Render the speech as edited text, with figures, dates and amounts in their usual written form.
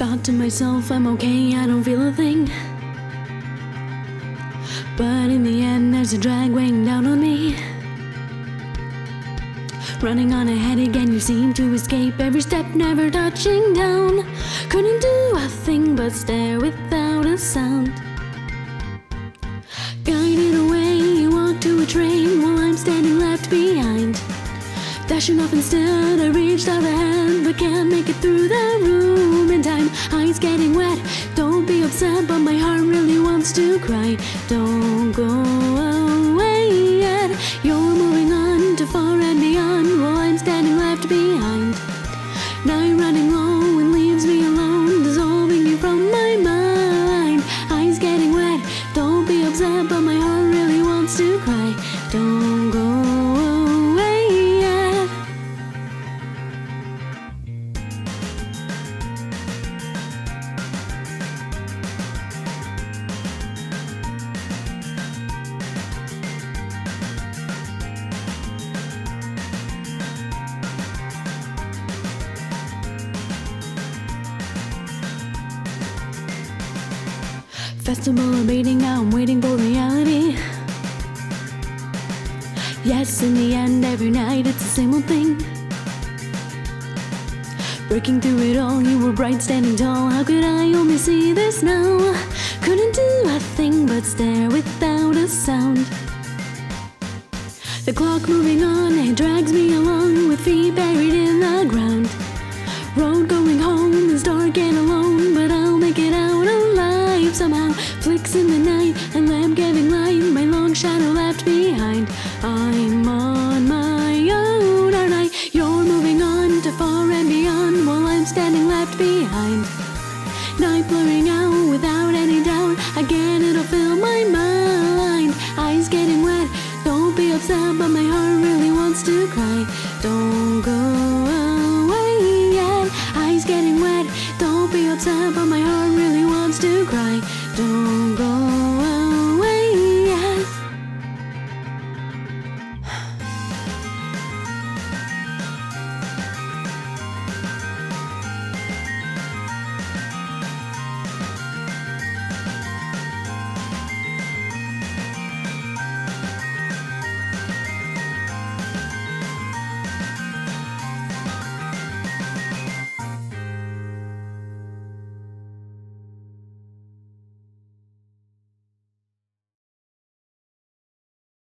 Thought to myself, I'm okay, I don't feel a thing. But in the end, there's a drag weighing down on me. Running on ahead again, you seem to escape every step, never touching down. Couldn't do a thing but stare without a sound. Guided away, you walk to a train while I'm standing left behind. Dashing off instead, I reached out a hand but can't make it through the room in time. Eyes getting wet, don't be upset, but my heart really wants to cry. Don't go away yet, you're moving on to far and beyond while I'm standing left behind. Night running low and leaves me alone, dissolving you from my mind. Eyes getting wet, don't be upset, but my heart really wants to cry. Don't go away yet. Festival of waiting, now I'm waiting for reality. Yes, in the end, every night it's the same old thing. Breaking through it all, you were bright, standing tall. How could I only see this now? Couldn't do a thing but stare without a sound. The clock moving on, it drags me along with feet buried in the ground. Road going home is dark and alone, but I'll make it out alive somehow. Flicks in the night, a lamp giving light, my long shadow left behind. I'm on my own, aren't I? You're moving on to far and beyond while I'm standing left behind. Night blurring out without any doubt, again it'll fill my mind. Eyes getting wet, don't be upset, but my heart really wants to cry. Don't go away yet. Eyes getting wet, don't be upset, but my heart really wants to cry. Don't